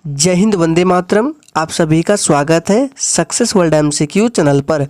जय हिंद, वंदे मातरम। आप सभी का स्वागत है सक्सेस वर्ल्ड एमसीक्यू चैनल पर।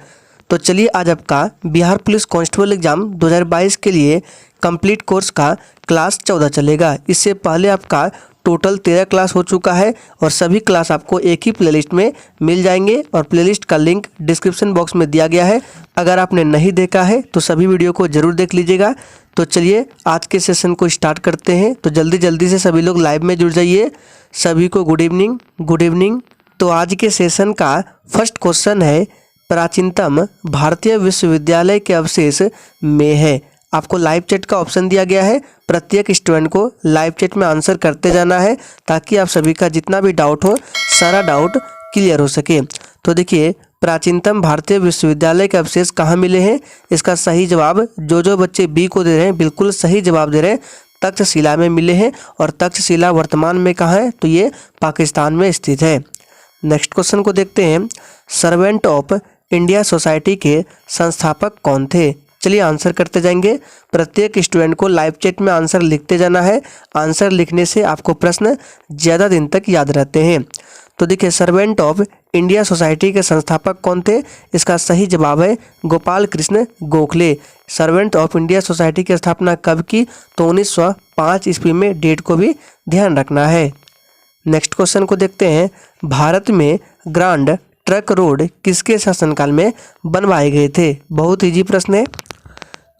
तो चलिए आज आपका बिहार पुलिस कांस्टेबल एग्जाम 2022 के लिए कंप्लीट कोर्स का क्लास 14 चलेगा। इससे पहले आपका टोटल 13 क्लास हो चुका है और सभी क्लास आपको एक ही प्लेलिस्ट में मिल जाएंगे और प्लेलिस्ट का लिंक डिस्क्रिप्शन बॉक्स में दिया गया है। अगर आपने नहीं देखा है तो सभी वीडियो को ज़रूर देख लीजिएगा। तो चलिए आज के सेशन को स्टार्ट करते हैं। तो जल्दी जल्दी से सभी लोग लाइव में जुड़ जाइए। सभी को गुड इवनिंग, गुड इवनिंग। तो आज के सेशन का फर्स्ट क्वेश्चन है, प्राचीनतम भारतीय विश्वविद्यालय के अवशेष में है। आपको लाइव चैट का ऑप्शन दिया गया है। प्रत्येक स्टूडेंट को लाइव चैट में आंसर करते जाना है ताकि आप सभी का जितना भी डाउट हो सारा डाउट क्लियर हो सके। तो देखिए, प्राचीनतम भारतीय विश्वविद्यालय के अवशेष कहाँ मिले हैं। इसका सही जवाब जो बच्चे बी को दे रहे हैं, बिल्कुल सही जवाब दे रहे हैं, तक्षशिला में मिले हैं। और तक्षशिला वर्तमान में कहाँ है, तो ये पाकिस्तान में स्थित है। नेक्स्ट क्वेश्चन को देखते हैं, सर्वेंट ऑफ इंडिया सोसाइटी के संस्थापक कौन थे। चलिए आंसर करते जाएंगे। प्रत्येक स्टूडेंट को लाइव चैट में आंसर लिखते जाना है। आंसर लिखने से आपको प्रश्न ज़्यादा दिन तक याद रहते हैं। तो देखिए, सर्वेंट ऑफ इंडिया सोसाइटी के संस्थापक कौन थे। इसका सही जवाब है Gopal Krishna Gokhale. Servant of India society की स्थापना कब की, तो 1905 ईस्वी में। डेट को भी ध्यान रखना है। नेक्स्ट क्वेश्चन को देखते हैं, भारत में ग्रांड ट्रक रोड किसके शासनकाल में बनवाए गए थे। बहुत इजी प्रश्न है,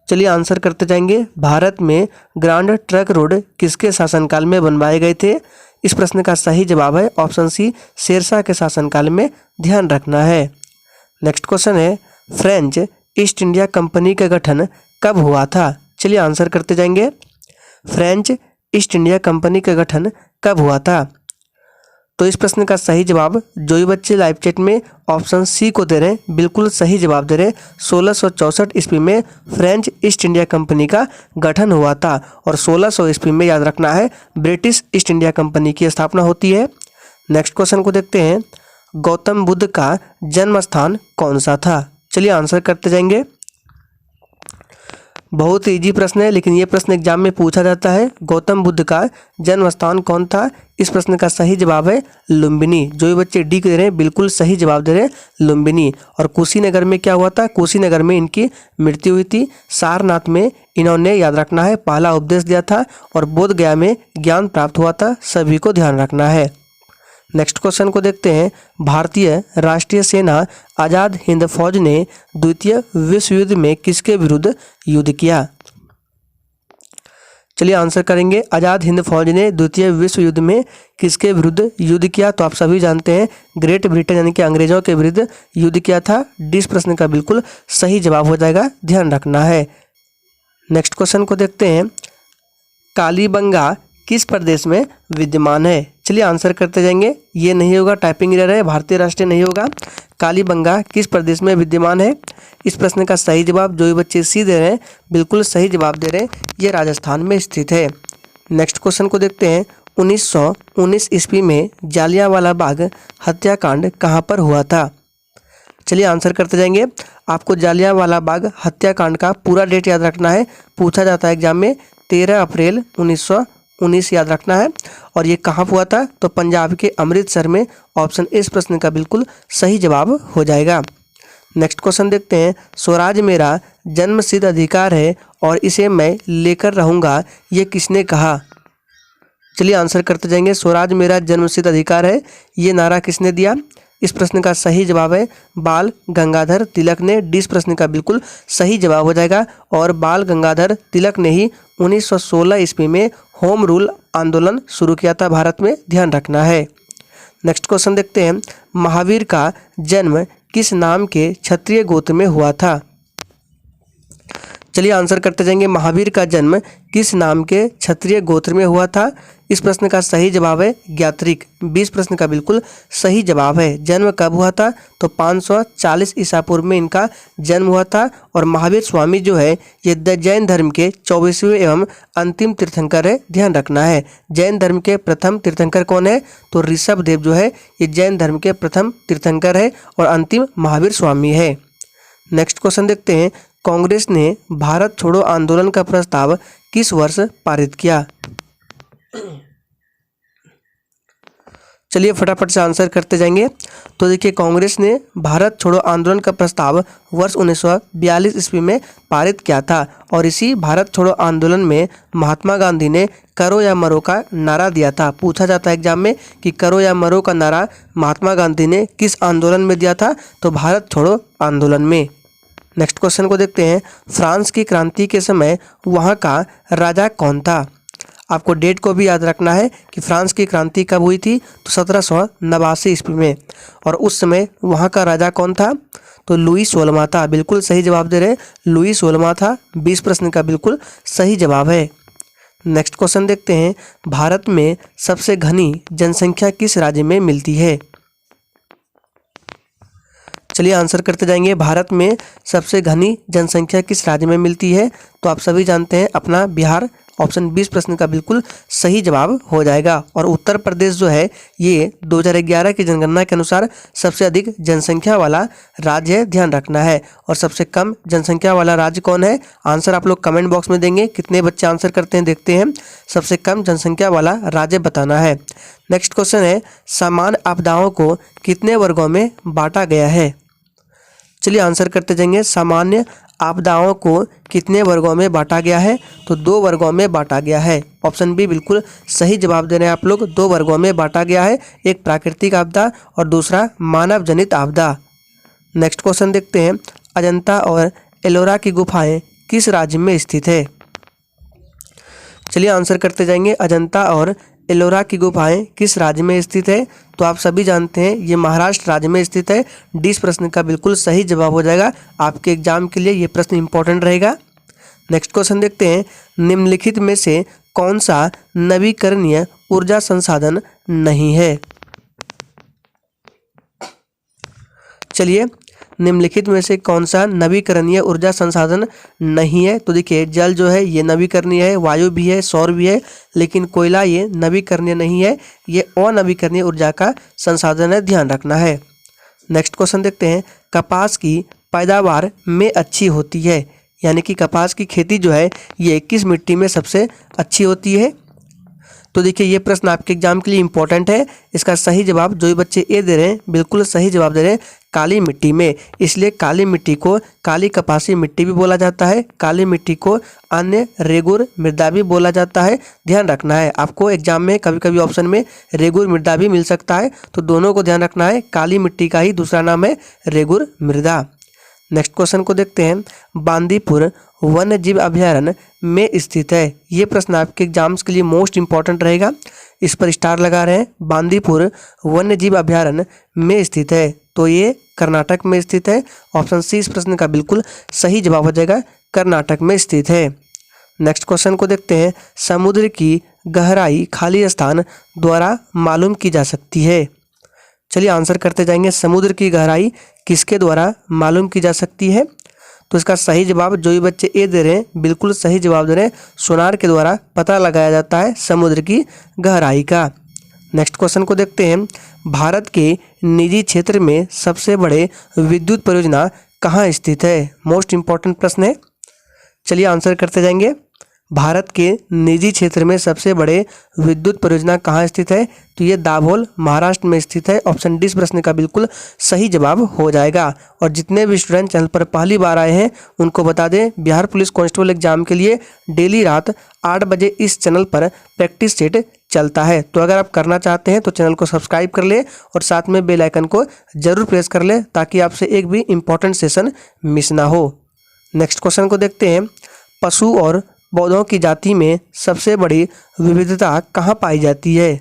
चलिए आंसर करते जाएंगे। भारत में ग्रांड ट्रक रोड किसके शासनकाल में बनवाए गए थे। इस प्रश्न का सही जवाब है ऑप्शन सी, शेरशाह के शासनकाल में। ध्यान रखना है। नेक्स्ट क्वेश्चन है, फ्रेंच ईस्ट इंडिया कंपनी का गठन कब हुआ था। चलिए आंसर करते जाएंगे। फ्रेंच ईस्ट इंडिया कंपनी का गठन कब हुआ था। तो इस प्रश्न का सही जवाब जो भी बच्चे लाइव चैट में ऑप्शन सी को दे रहे हैं, बिल्कुल सही जवाब दे रहे हैं। 1664 ईस्वी में फ्रेंच ईस्ट इंडिया कंपनी का गठन हुआ था और 1600 ईस्वी में, याद रखना है, ब्रिटिश ईस्ट इंडिया कंपनी की स्थापना होती है। नेक्स्ट क्वेश्चन को देखते हैं, गौतम बुद्ध का जन्म स्थान कौन सा था। चलिए आंसर करते जाएंगे। बहुत इजी प्रश्न है, लेकिन ये प्रश्न एग्जाम में पूछा जाता है। गौतम बुद्ध का जन्म स्थान कौन था। इस प्रश्न का सही जवाब है लुम्बिनी। जो भी बच्चे डी दे रहे हैं, बिल्कुल सही जवाब दे रहे हैं, लुम्बिनी। और कुशीनगर में क्या हुआ था, कुशीनगर में इनकी मृत्यु हुई थी। सारनाथ में इन्होंने, याद रखना है, पहला उपदेश दिया था और बोध गया में ज्ञान प्राप्त हुआ था। सभी को ध्यान रखना है। नेक्स्ट क्वेश्चन को देखते हैं, भारतीय राष्ट्रीय सेना आज़ाद हिंद फौज ने द्वितीय विश्व युद्ध में किसके विरुद्ध युद्ध किया। चलिए आंसर करेंगे। आज़ाद हिंद फौज ने द्वितीय विश्व युद्ध में किसके विरुद्ध युद्ध किया, तो आप सभी जानते हैं, ग्रेट ब्रिटेन यानी कि अंग्रेजों के विरुद्ध युद्ध किया था। डी प्रश्न का बिल्कुल सही जवाब हो जाएगा, ध्यान रखना है। नेक्स्ट क्वेश्चन को देखते हैं, कालीबंगा किस प्रदेश में विद्यमान है। चलिए आंसर करते जाएंगे। ये नहीं होगा, टाइपिंग एरर है, भारतीय राष्ट्रीय नहीं होगा। कालीबंगा किस प्रदेश में विद्यमान है। इस प्रश्न का सही जवाब जो भी बच्चे सी दे रहे हैं, बिल्कुल सही जवाब दे रहे हैं, ये राजस्थान में स्थित है। नेक्स्ट क्वेश्चन को देखते हैं, 1919 ईस्वी में जालियांवाला बाग हत्याकांड कहाँ पर हुआ था। चलिए आंसर करते जाएंगे। आपको जालियांवाला बाग हत्याकांड का पूरा डेट याद रखना है, पूछा जाता है एग्जाम में। 13 अप्रैल 1919 याद रखना है। और ये कहाँ हुआ था, तो पंजाब के अमृतसर में। ऑप्शन इस प्रश्न का बिल्कुल सही जवाब हो जाएगा। नेक्स्ट क्वेश्चन देखते हैं, स्वराज मेरा जन्मसिद्ध अधिकार है और इसे मैं लेकर रहूँगा, ये किसने कहा। चलिए आंसर करते जाएंगे। स्वराज मेरा जन्मसिद्ध अधिकार है, ये नारा किसने दिया। इस प्रश्न का सही जवाब है बाल गंगाधर तिलक ने। डी प्रश्न का बिल्कुल सही जवाब हो जाएगा। और बाल गंगाधर तिलक ने ही 1916 ईस्वी में होम रूल आंदोलन शुरू किया था भारत में, ध्यान रखना है। नेक्स्ट क्वेश्चन देखते हैं, महावीर का जन्म किस नाम के क्षत्रिय गोत्र में हुआ था। चलिए आंसर करते जाएंगे। महावीर का जन्म किस नाम के क्षत्रिय गोत्र में हुआ था। इस प्रश्न का सही जवाब है ज्ञात्रिक। 20 प्रश्न का बिल्कुल सही जवाब है। जन्म कब हुआ था, तो 540 ईसा पूर्व में इनका जन्म हुआ था। और महावीर स्वामी जो है, ये जैन धर्म के 24वें एवं अंतिम तीर्थंकर है, ध्यान रखना है। जैन धर्म के प्रथम तीर्थंकर कौन है, तो ऋषभ देव जो है, ये जैन धर्म के प्रथम तीर्थंकर है और अंतिम महावीर स्वामी है। नेक्स्ट क्वेश्चन देखते हैं, कांग्रेस ने भारत छोड़ो आंदोलन का प्रस्ताव किस वर्ष पारित किया। चलिए फटाफट से आंसर करते जाएंगे। तो देखिए, कांग्रेस ने भारत छोड़ो आंदोलन का प्रस्ताव वर्ष 1942 ईस्वी में पारित किया था और इसी भारत छोड़ो आंदोलन में महात्मा गांधी ने करो या मरो का नारा दिया था। पूछा जाता है एग्जाम में कि करो या मरो का नारा महात्मा गांधी ने किस आंदोलन में दिया था, तो भारत छोड़ो आंदोलन में। नेक्स्ट क्वेश्चन को देखते हैं। फ्रांस की क्रांति के समय वहाँ का राजा कौन था? आपको डेट को भी याद रखना है कि फ्रांस की क्रांति कब हुई थी, तो 1789 ईस्वी में। और उस समय वहाँ का राजा कौन था? तो लुई 16वां था। बिल्कुल सही जवाब दे रहे हैं, लुई 16वां था। 20 प्रश्न का बिल्कुल सही जवाब है। नेक्स्ट क्वेश्चन देखते हैं। भारत में सबसे घनी जनसंख्या किस राज्य में मिलती है? चलिए आंसर करते जाएंगे। भारत में सबसे घनी जनसंख्या किस राज्य में मिलती है? तो आप सभी जानते हैं अपना बिहार। ऑप्शन 20 प्रश्न का बिल्कुल सही जवाब हो जाएगा। और उत्तर प्रदेश जो है ये 2011 की जनगणना के अनुसार सबसे अधिक जनसंख्या वाला राज्य है, ध्यान रखना है। और सबसे कम जनसंख्या वाला राज्य कौन है? आंसर आप लोग कमेंट बॉक्स में देंगे। कितने बच्चे आंसर करते हैं देखते हैं। सबसे कम जनसंख्या वाला राज्य बताना है। नेक्स्ट क्वेश्चन है, सामान्य आपदाओं को कितने वर्गों में बांटा गया है? चलिए आंसर करते जाएंगे। सामान्य आपदाओं को कितने वर्गों में बांटा गया है? तो 2 वर्गों में बांटा गया है। ऑप्शन बी बिल्कुल सही जवाब दे रहे हैं आप लोग। 2 वर्गों में बांटा गया है, एक प्राकृतिक आपदा और दूसरा मानव जनित आपदा। नेक्स्ट क्वेश्चन देखते हैं। अजंता और एलोरा की गुफाएं किस राज्य में स्थित है? चलिए आंसर करते जाएंगे। अजंता और एलोरा की गुफाएं किस राज्य में स्थित है? तो आप सभी जानते हैं ये महाराष्ट्र राज्य में स्थित है। 20 प्रश्न का बिल्कुल सही जवाब हो जाएगा। आपके एग्जाम के लिए ये प्रश्न इंपॉर्टेंट रहेगा। नेक्स्ट क्वेश्चन देखते हैं। निम्नलिखित में से कौन सा नवीकरणीय ऊर्जा संसाधन नहीं है? चलिए, निम्नलिखित में से कौन सा नवीकरणीय ऊर्जा संसाधन नहीं है? तो देखिए, जल जो है ये नवीकरणीय है, वायु भी है, सौर भी है, लेकिन कोयला ये नवीकरणीय नहीं है, ये अनवीकरणीय ऊर्जा का संसाधन है, ध्यान रखना है। नेक्स्ट क्वेश्चन देखते हैं। कपास की पैदावार में अच्छी होती है, यानी कि कपास की खेती जो है ये किस मिट्टी में सबसे अच्छी होती है? तो देखिए, ये प्रश्न आपके एग्जाम के लिए इंपॉर्टेंट है। इसका सही जवाब जो भी बच्चे ए दे रहे हैं बिल्कुल सही जवाब दे रहे हैं, काली मिट्टी में। इसलिए काली मिट्टी को काली कपासी मिट्टी भी बोला जाता है। काली मिट्टी को अन्य रेगुर मृदा भी बोला जाता है, ध्यान रखना है। आपको एग्जाम में कभी कभी ऑप्शन में रेगुर मृदा भी मिल सकता है, तो दोनों को ध्यान रखना है। काली मिट्टी का ही दूसरा नाम है रेगुर मृदा। नेक्स्ट क्वेश्चन को देखते हैं। बांदीपुर वन्य जीव अभयारण्य में स्थित है। ये प्रश्न आपके एग्जाम्स के लिए मोस्ट इंपॉर्टेंट रहेगा, इस पर स्टार लगा रहे हैं। बांदीपुर वन्य जीव अभयारण्य में स्थित है, तो ये कर्नाटक में स्थित है। ऑप्शन सी इस प्रश्न का बिल्कुल सही जवाब हो जाएगा, कर्नाटक में स्थित है। नेक्स्ट क्वेश्चन को देखते हैं। समुद्र की गहराई खाली स्थान द्वारा मालूम की जा सकती है। चलिए आंसर करते जाएंगे। समुद्र की गहराई किसके द्वारा मालूम की जा सकती है? तो इसका सही जवाब जो भी बच्चे ए दे रहे हैं बिल्कुल सही जवाब दे रहे हैं, सोनार के द्वारा पता लगाया जाता है समुद्र की गहराई का। नेक्स्ट क्वेश्चन को देखते हैं। भारत के निजी क्षेत्र में सबसे बड़े विद्युत परियोजना कहाँ स्थित है? मोस्ट इंपॉर्टेंट प्रश्न है। चलिए आंसर करते जाएंगे। भारत के निजी क्षेत्र में सबसे बड़े विद्युत परियोजना कहाँ स्थित है? तो ये दाभोल महाराष्ट्र में स्थित है। ऑप्शन डी इस प्रश्न का बिल्कुल सही जवाब हो जाएगा। और जितने भी स्टूडेंट चैनल पर पहली बार आए हैं उनको बता दें, बिहार पुलिस कांस्टेबल एग्जाम के लिए डेली रात 8 बजे इस चैनल पर प्रैक्टिस सेट चलता है। तो अगर आप करना चाहते हैं तो चैनल को सब्सक्राइब कर ले और साथ में बेल आइकन को जरूर प्रेस कर ले, ताकि आपसे एक भी इम्पोर्टेंट सेशन मिस ना हो। नेक्स्ट क्वेश्चन को देखते हैं। पशु और पौधों की जाति में सबसे बड़ी विविधता कहाँ पाई जाती है?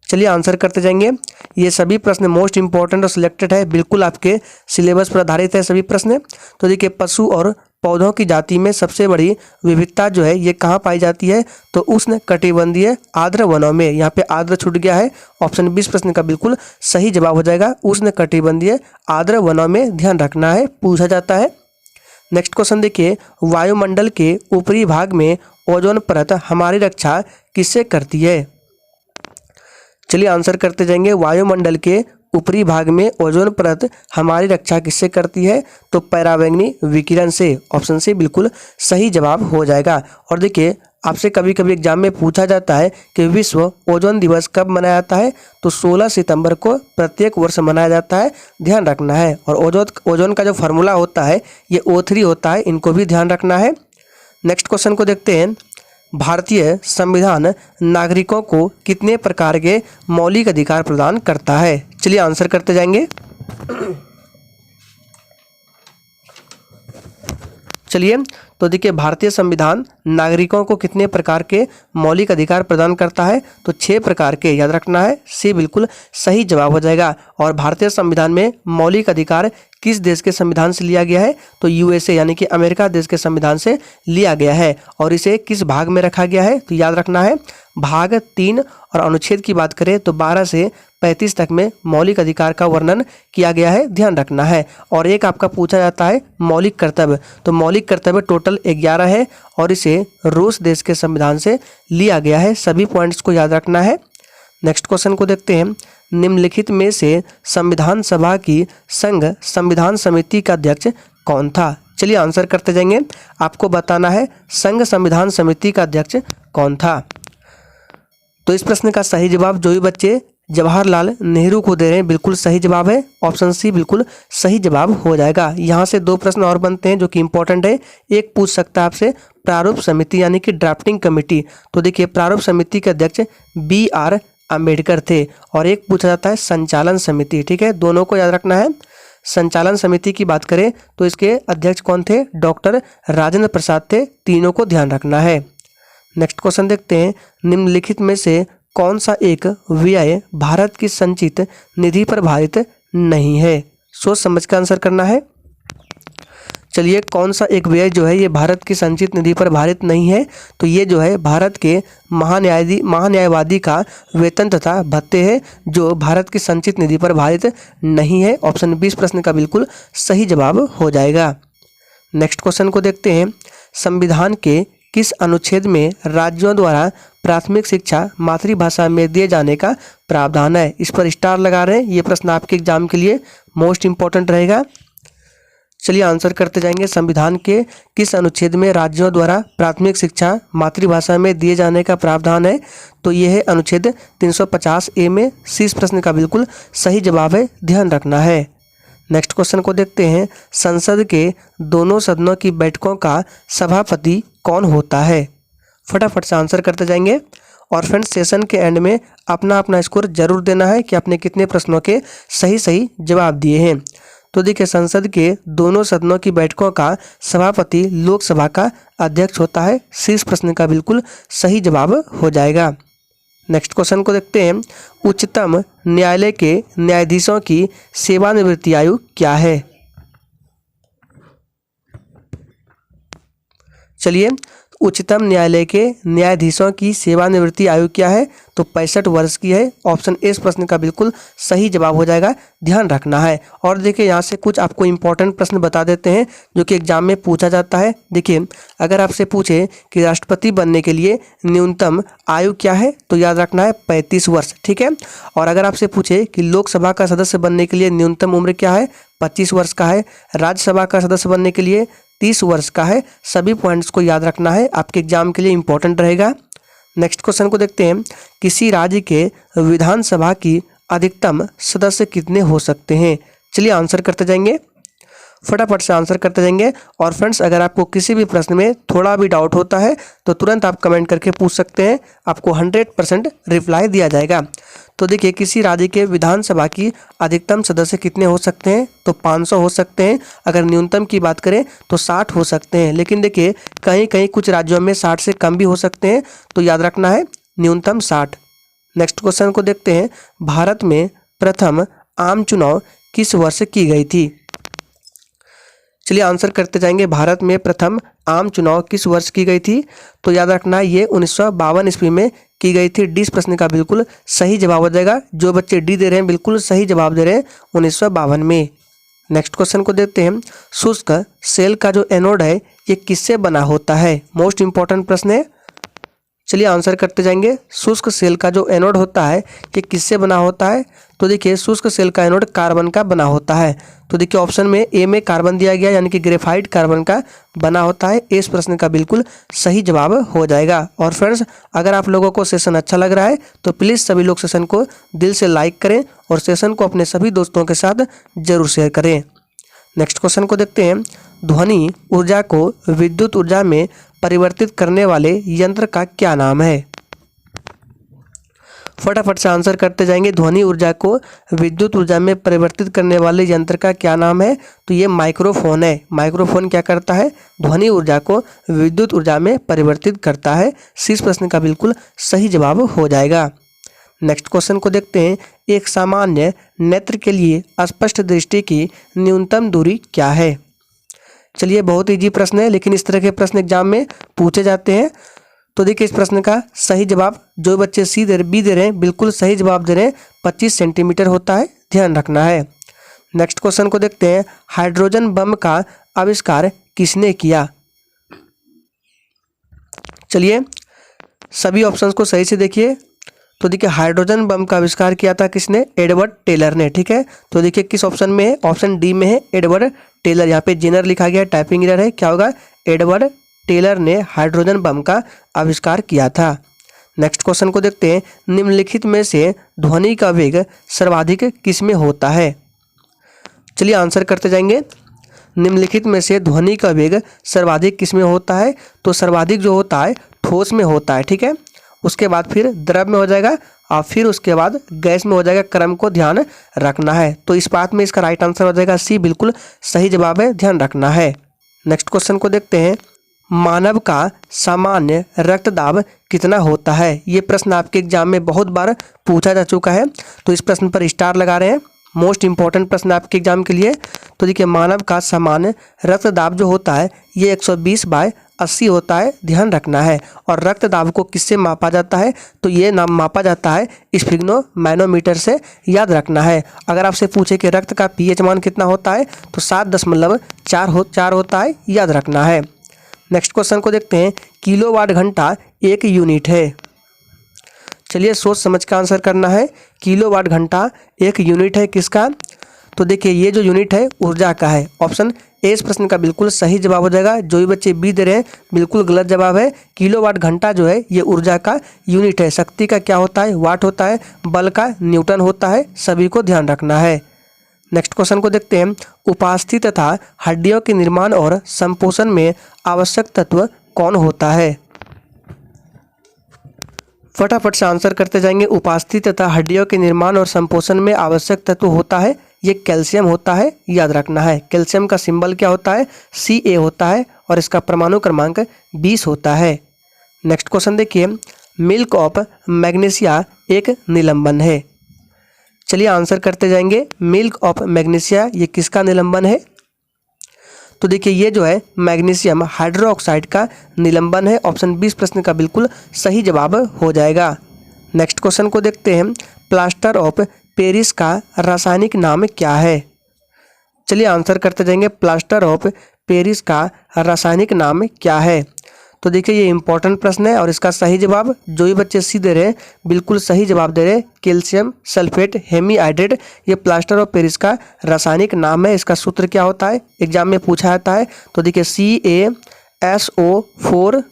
चलिए आंसर करते जाएंगे। ये सभी प्रश्न मोस्ट इंपॉर्टेंट और सिलेक्टेड है, बिल्कुल आपके सिलेबस पर आधारित है सभी प्रश्न। तो देखिए, पशु और पौधों की जाति में सबसे बड़ी विविधता जो है ये कहाँ पाई जाती है? तो उष्ण कटिबंधीय आर्द्र वनों में। यहाँ पे आर्द्र छूट गया है, ऑप्शन 20 प्रश्न का बिल्कुल सही जवाब हो जाएगा। उष्ण कटिबंधीय आर्द्र वनों में ध्यान रखना है, पूछा जाता है। नेक्स्ट क्वेश्चन देखिए। वायुमंडल के ऊपरी भाग में ओजोन परत हमारी रक्षा किससे करती है? चलिए आंसर करते जाएंगे। वायुमंडल के ऊपरी भाग में ओजोन परत हमारी रक्षा किससे करती है? तो पराबैंगनी विकिरण से। ऑप्शन सी बिल्कुल सही जवाब हो जाएगा। और देखिए आपसे कभी कभी एग्जाम में पूछा जाता है कि विश्व ओजोन दिवस कब मनाया जाता है? तो 16 सितंबर को प्रत्येक वर्ष मनाया जाता है, ध्यान रखना है। और ओजोन का जो फार्मूला होता है ये O3 होता है, इनको भी ध्यान रखना है। नेक्स्ट क्वेश्चन को देखते हैं। भारतीय संविधान नागरिकों को कितने प्रकार के मौलिक अधिकार प्रदान करता है? चलिए आंसर करते जाएंगे। चलिए तो देखिए भारतीय संविधान नागरिकों को कितने प्रकार के मौलिक अधिकार प्रदान करता है? तो 6 प्रकार के, याद रखना है। सी बिल्कुल सही जवाब हो जाएगा। और भारतीय संविधान में मौलिक अधिकार किस देश के संविधान से लिया गया है? तो USA यानी कि अमेरिका देश के संविधान से लिया गया है। और इसे किस भाग में रखा गया है? तो याद रखना है भाग 3। और अनुच्छेद की बात करें तो 12 से 35 तक में मौलिक अधिकार का वर्णन किया गया है, ध्यान रखना है। और एक आपका पूछा जाता है मौलिक कर्तव्य, तो मौलिक कर्तव्य टोटल 11 है और इसे रूस देश के संविधान से लिया गया है। सभी पॉइंट्स को याद रखना है। नेक्स्ट क्वेश्चन को देखते हैं। निम्नलिखित में से संविधान सभा की संघ संविधान समिति का अध्यक्ष कौन था? चलिए आंसर करते जाएंगे। आपको बताना है संघ संविधान समिति का अध्यक्ष कौन था। तो इस प्रश्न का सही जवाब जो भी बच्चे जवाहरलाल नेहरू को दे रहे हैं बिल्कुल सही जवाब है। ऑप्शन सी बिल्कुल सही जवाब हो जाएगा। यहाँ से 2 प्रश्न और बनते हैं जो कि इंपॉर्टेंट है। एक पूछ सकता है आपसे प्रारूप समिति यानी कि ड्राफ्टिंग कमेटी, तो देखिए प्रारूप समिति के अध्यक्ष BR अम्बेडकर थे। और एक पूछा जाता है संचालन समिति, ठीक है, दोनों को याद रखना है। संचालन समिति की बात करें तो इसके अध्यक्ष कौन थे? डॉक्टर राजेंद्र प्रसाद थे। तीनों को ध्यान रखना है। नेक्स्ट क्वेश्चन देखते हैं। निम्नलिखित में से कौन सा एक व्यय भारत की संचित निधि पर भारित नहीं है? सोच समझ कर आंसर करना है। चलिए कौन सा एक व्यय जो है ये भारत की संचित निधि पर भारित नहीं है? तो ये जो है भारत के महान्यायवादी का वेतन तथा भत्ते है जो भारत की संचित निधि पर भारित नहीं है। ऑप्शन 20 प्रश्न का बिल्कुल सही जवाब हो जाएगा। नेक्स्ट क्वेश्चन को देखते हैं। संविधान के किस अनुच्छेद में राज्यों द्वारा प्राथमिक शिक्षा मातृभाषा में दिए जाने का प्रावधान है? इस पर स्टार लगा रहे हैं, ये प्रश्न आपके एग्जाम के लिए मोस्ट इंपॉर्टेंट रहेगा। चलिए आंसर करते जाएंगे। संविधान के किस अनुच्छेद में राज्यों द्वारा प्राथमिक शिक्षा मातृभाषा में दिए जाने का प्रावधान है? तो यह है अनुच्छेद 350A में। सी प्रश्न का बिल्कुल सही जवाब है, ध्यान रखना है। नेक्स्ट क्वेश्चन को देखते हैं। संसद के दोनों सदनों की बैठकों का सभापति कौन होता है? फटाफट से आंसर करते जाएंगे। और फ्रेंड्स सेशन के एंड में अपना अपना स्कोर जरूर देना है कि आपने कितने प्रश्नों के सही जवाब दिए हैं। तो देखिए संसद के दोनों सदनों की बैठकों का सभापति लोकसभा का अध्यक्ष होता है। सी प्रश्न का बिल्कुल सही जवाब हो जाएगा। नेक्स्ट क्वेश्चन को देखते हैं। उच्चतम न्यायालय के न्यायाधीशों की सेवानिवृत्ति आयु क्या है? चलिए उच्चतम न्यायालय के न्यायाधीशों की सेवानिवृत्ति आयु क्या है? तो 65 वर्ष की है। ऑप्शन ए इस प्रश्न का बिल्कुल सही जवाब हो जाएगा, ध्यान रखना है। और देखिए यहाँ से कुछ आपको इंपॉर्टेंट प्रश्न बता देते हैं जो कि एग्जाम में पूछा जाता है। देखिए अगर आपसे पूछे कि राष्ट्रपति बनने के लिए न्यूनतम आयु क्या है तो याद रखना है 35 वर्ष, ठीक है। और अगर आपसे पूछे कि लोकसभा का सदस्य बनने के लिए न्यूनतम उम्र क्या है, 25 वर्ष का है। राज्यसभा का सदस्य बनने के लिए 30 वर्ष का है। सभी पॉइंट्स को याद रखना है, आपके एग्जाम के लिए इंपॉर्टेंट रहेगा। नेक्स्ट क्वेश्चन को देखते हैं। किसी राज्य के विधानसभा की अधिकतम सदस्य कितने हो सकते हैं? चलिए आंसर करते जाएंगे, फटाफट से आंसर करते जाएंगे। और फ्रेंड्स अगर आपको किसी भी प्रश्न में थोड़ा भी डाउट होता है तो तुरंत आप कमेंट करके पूछ सकते हैं, आपको 100% रिप्लाई दिया जाएगा। तो देखिए किसी राज्य के विधानसभा की अधिकतम सदस्य कितने हो सकते हैं? तो 500 हो सकते हैं। अगर न्यूनतम की बात करें तो 60 हो सकते हैं। लेकिन देखिए कहीं कहीं कुछ राज्यों में 60 से कम भी हो सकते हैं, तो याद रखना है न्यूनतम 60। नेक्स्ट क्वेश्चन को देखते हैं। भारत में प्रथम आम चुनाव किस वर्ष की गई थी? चलिए आंसर करते जाएंगे। भारत में प्रथम आम चुनाव किस वर्ष की गई थी? तो याद रखना है ये 1952 ईस्वी में की गई थी। डी प्रश्न का बिल्कुल सही जवाब हो जाएगा। जो बच्चे डी दे रहे हैं बिल्कुल सही जवाब दे रहे हैं 1952 में। नेक्स्ट क्वेश्चन को देखते हैं। शुष्क सेल का जो एनोड है ये किससे बना होता है? मोस्ट इंपॉर्टेंट प्रश्न है। चलिए आंसर करते जाएंगे। शुष्क सेल का जो एनोड होता है ये किससे बना होता है? तो देखिए शुष्क सेल का एनोड कार्बन का बना होता है। तो देखिए ऑप्शन में ए में कार्बन दिया गया, यानी कि ग्रेफाइट कार्बन का बना होता है। इस प्रश्न का बिल्कुल सही जवाब हो जाएगा। और फ्रेंड्स, अगर आप लोगों को सेशन अच्छा लग रहा है तो प्लीज़ सभी लोग सेशन को दिल से लाइक करें और सेशन को अपने सभी दोस्तों के साथ जरूर शेयर करें। नेक्स्ट क्वेश्चन को देखते हैं। ध्वनि ऊर्जा को विद्युत ऊर्जा में परिवर्तित करने वाले यंत्र का क्या नाम है? फटाफट से आंसर करते जाएंगे। ध्वनि ऊर्जा को विद्युत ऊर्जा में परिवर्तित करने वाले यंत्र का क्या नाम है? तो ये माइक्रोफोन है। माइक्रोफोन क्या करता है? ध्वनि ऊर्जा को विद्युत ऊर्जा में परिवर्तित करता है। इस प्रश्न का बिल्कुल सही जवाब हो जाएगा। नेक्स्ट क्वेश्चन को देखते हैं। एक सामान्य नेत्र के लिए स्पष्ट दृष्टि की न्यूनतम दूरी क्या है? चलिए बहुत इजी प्रश्न है, लेकिन इस तरह के प्रश्न एग्जाम में पूछे जाते हैं। तो देखिए इस प्रश्न का सही जवाब, जो बच्चे सी दे बी दे रहे हैं बिल्कुल सही जवाब दे रहे हैं, 25 सेंटीमीटर होता है, ध्यान रखना है। नेक्स्ट क्वेश्चन को देखते हैं। हाइड्रोजन बम का आविष्कार किसने किया? चलिए सभी ऑप्शंस को सही से देखिए। तो देखिए हाइड्रोजन बम का आविष्कार किया था किसने? एडवर्ड टेलर ने। ठीक है, तो देखिए किस ऑप्शन में है? ऑप्शन डी में है एडवर्ड टेलर। यहाँ पे जेनर लिखा गया, टाइपिंग एरर है, क्या होगा? एडवर्ड टेलर ने हाइड्रोजन बम का आविष्कार किया था। नेक्स्ट क्वेश्चन को देखते हैं। निम्नलिखित में से ध्वनि का वेग सर्वाधिक किसमें होता है? चलिए आंसर करते जाएंगे। निम्नलिखित में से ध्वनि का वेग सर्वाधिक किसमें होता है? तो सर्वाधिक जो होता है ठोस में होता है। ठीक है, उसके बाद फिर द्रव में हो जाएगा और फिर उसके बाद गैस में हो जाएगा। क्रम को ध्यान रखना है। तो इस बात में इसका राइट आंसर हो जाएगा सी, बिल्कुल सही जवाब है, ध्यान रखना है। नेक्स्ट क्वेश्चन को देखते हैं। मानव का सामान्य रक्तदाब कितना होता है? ये प्रश्न आपके एग्जाम में बहुत बार पूछा जा चुका है, तो इस प्रश्न पर स्टार लगा रहे हैं। मोस्ट इंपॉर्टेंट प्रश्न आपके एग्जाम के लिए। तो देखिए मानव का सामान्य रक्तदाब जो होता है ये 120/80 होता है, ध्यान रखना है। और रक्तदाब को किससे मापा जाता है? तो ये नाम मापा जाता है स्फिग्नोमैनोमीटर से, याद रखना है। अगर आपसे पूछे कि रक्त का पीएच मान कितना होता है तो 7.4 होता है, याद रखना है। नेक्स्ट क्वेश्चन को देखते हैं। किलोवाट घंटा एक यूनिट है। चलिए सोच समझ का आंसर करना है। किलोवाट घंटा एक यूनिट है किसका? तो देखिए ये जो यूनिट है ऊर्जा का है। ऑप्शन ए इस प्रश्न का बिल्कुल सही जवाब हो जाएगा। जो भी बच्चे बी दे रहे हैं बिल्कुल गलत जवाब है। किलोवाट घंटा जो है ये ऊर्जा का यूनिट है। शक्ति का क्या होता है? वाट होता है। बल का न्यूटन होता है। सभी को ध्यान रखना है। नेक्स्ट क्वेश्चन को देखते हैं। उपास्थि तथा हड्डियों के निर्माण और संपोषण में आवश्यक तत्व कौन होता है? फटाफट से आंसर करते जाएंगे। उपास्थि तथा हड्डियों के निर्माण और संपोषण में आवश्यक तत्व होता है ये कैल्शियम होता है, याद रखना है। कैल्शियम का सिंबल क्या होता है? Ca होता है और इसका परमाणु क्रमांक 20 होता है। नेक्स्ट क्वेश्चन देखिए। मिल्क ऑफ मैग्नीशिया एक निलंबन है। चलिए आंसर करते जाएंगे। मिल्क ऑफ मैग्नीशिया ये किसका निलंबन है? तो देखिए ये जो है मैग्नीशियम हाइड्रोक्साइड का निलंबन है। ऑप्शन 20 प्रश्न का बिल्कुल सही जवाब हो जाएगा। नेक्स्ट क्वेश्चन को देखते हैं। प्लास्टर ऑफ पेरिस का रासायनिक नाम क्या है? चलिए आंसर करते जाएंगे। प्लास्टर ऑफ पेरिस का रासायनिक नाम क्या है? तो देखिए ये इंपॉर्टेंट प्रश्न है और इसका सही जवाब, जो भी बच्चे सी दे रहे हैं बिल्कुल सही जवाब दे रहे हैं, कैल्शियम सल्फेट हेमीहाइड्रेट, ये प्लास्टर ऑफ पेरिस का रासायनिक नाम है। इसका सूत्र क्या होता है? एग्जाम में पूछा जाता है। तो देखिए CaSO4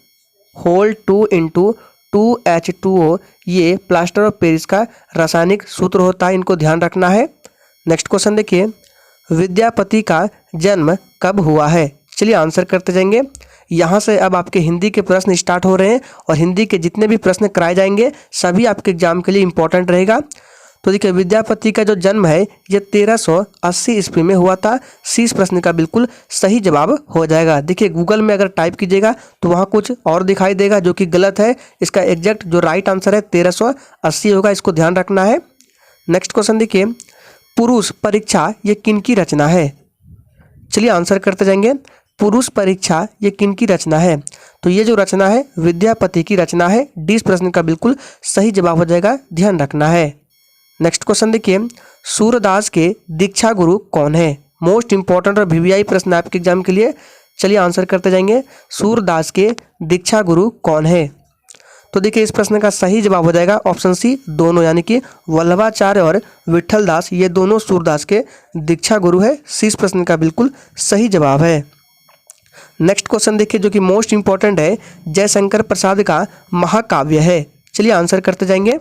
होल 2 × 2H2O ये प्लास्टर ऑफ पेरिस का रासायनिक सूत्र होता है, इनको ध्यान रखना है। नेक्स्ट क्वेश्चन देखिए। विद्यापति का जन्म कब हुआ है? चलिए आंसर करते जाएंगे। यहाँ से अब आपके हिंदी के प्रश्न स्टार्ट हो रहे हैं और हिंदी के जितने भी प्रश्न कराए जाएंगे सभी आपके एग्जाम के लिए इंपॉर्टेंट रहेगा। तो देखिए विद्यापति का जो जन्म है ये 1380 ईस्वी में हुआ था। इस प्रश्न का बिल्कुल सही जवाब हो जाएगा। देखिए गूगल में अगर टाइप कीजिएगा तो वहाँ कुछ और दिखाई देगा जो कि गलत है। इसका एग्जैक्ट जो राइट आंसर है 1380 होगा, इसको ध्यान रखना है। नेक्स्ट क्वेश्चन देखिए। पुरुष परीक्षा ये किनकी रचना है? चलिए आंसर करते जाएंगे। पुरुष परीक्षा ये किनकी रचना है? तो ये जो रचना है विद्यापति की रचना है। डी प्रश्न का बिल्कुल सही जवाब हो जाएगा, ध्यान रखना है। नेक्स्ट क्वेश्चन देखिए। सूरदास के दीक्षा गुरु कौन है? मोस्ट इंपॉर्टेंट और VVI प्रश्न आपके एग्जाम के लिए। चलिए आंसर करते जाएंगे। सूरदास के दीक्षा गुरु कौन है? तो देखिए इस प्रश्न का सही जवाब हो जाएगा ऑप्शन सी दोनों, यानी कि वल्लभाचार्य और विट्ठल दास ये दोनों सूरदास के दीक्षा गुरु है। सी इस प्रश्न का बिल्कुल सही जवाब है। नेक्स्ट क्वेश्चन देखिए जो कि मोस्ट इंपॉर्टेंट है, जयशंकर प्रसाद का महाकाव्य है। चलिए आंसर करते जाएंगे,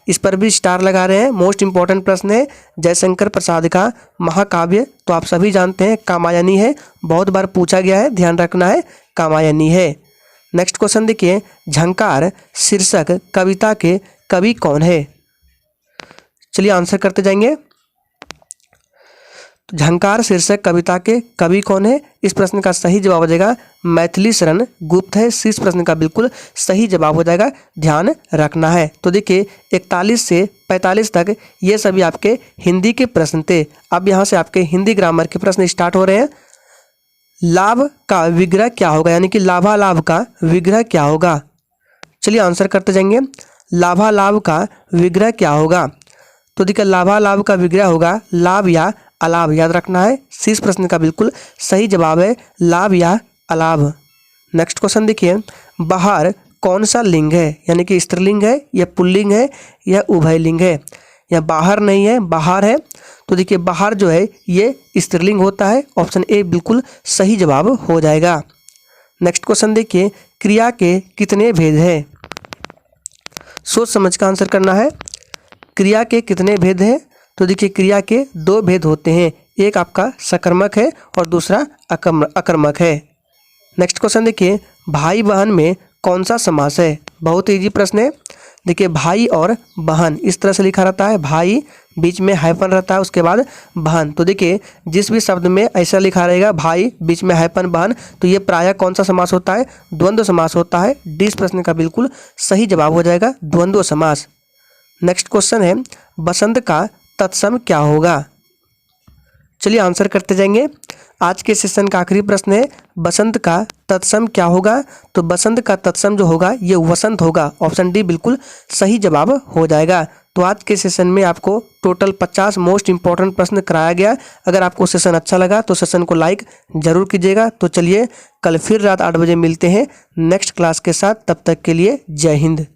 इस पर भी स्टार लगा रहे हैं। मोस्ट इंपॉर्टेंट प्रश्न है, जयशंकर प्रसाद का महाकाव्य तो आप सभी जानते हैं कामायनी है, बहुत बार पूछा गया है, ध्यान रखना है कामायनी है। नेक्स्ट क्वेश्चन देखिए, झंकार शीर्षक कविता के कवि कौन है। चलिए आंसर करते जाएंगे, झंकार शीर्षक कविता के कवि कौन है। इस प्रश्न का सही जवाब हो जाएगा मैथिली शरण गुप्त है। इस प्रश्न का बिल्कुल सही जवाब हो जाएगा, ध्यान रखना है। तो देखिए 41 से 45 तक ये सभी आपके हिंदी के प्रश्न थे। अब यहाँ से आपके हिंदी ग्रामर के प्रश्न स्टार्ट हो रहे हैं। लाभ का विग्रह क्या होगा, यानी कि लाभालाभ का विग्रह क्या होगा। चलिए आंसर करते जाएंगे, लाभालाभ का विग्रह क्या होगा। तो देखिए लाभालाभ का विग्रह होगा लाभ या अलाभ, याद रखना है। सी इस प्रश्न का बिल्कुल सही जवाब है लाभ या अलाभ। नेक्स्ट क्वेश्चन देखिए, बाहर कौन सा लिंग है, यानी कि स्त्रीलिंग है या पुल्लिंग है या उभयलिंग है। या बाहर नहीं है, बाहर है। तो देखिए बाहर जो है ये स्त्रीलिंग होता है, ऑप्शन ए बिल्कुल सही जवाब हो जाएगा। नेक्स्ट क्वेश्चन देखिए, क्रिया के कितने भेद हैं। सोच समझ का आंसर करना है। क्रिया के कितने भेद हैं, तो देखिए क्रिया के 2 भेद होते हैं, एक आपका सकर्मक है और दूसरा अकर्मक है। नेक्स्ट क्वेश्चन देखिए, भाई बहन में कौन सा समास है। बहुत इजी प्रश्न है। देखिए भाई और बहन इस तरह से लिखा रहता है, भाई बीच में हाइफन रहता है, उसके बाद बहन। तो देखिए जिस भी शब्द में ऐसा लिखा रहेगा भाई बीच में हाइफन बहन, तो ये प्रायः कौन सा समास होता है, द्वंद्व समास होता है। डी इस प्रश्न का बिल्कुल सही जवाब हो जाएगा द्वंद्व समास। नेक्स्ट क्वेश्चन है, बसंत का तत्सम क्या होगा। चलिए आंसर करते जाएंगे। आज के सेशन का आखिरी प्रश्न है, बसंत का तत्सम क्या होगा। तो बसंत का तत्सम जो होगा ये वसंत होगा, ऑप्शन डी बिल्कुल सही जवाब हो जाएगा। तो आज के सेशन में आपको टोटल 50 मोस्ट इंपॉर्टेंट प्रश्न कराया गया। अगर आपको सेशन अच्छा लगा तो सेशन को लाइक जरूर कीजिएगा। तो चलिए कल फिर रात 8 बजे मिलते हैं नेक्स्ट क्लास के साथ, तब तक के लिए जय हिंद।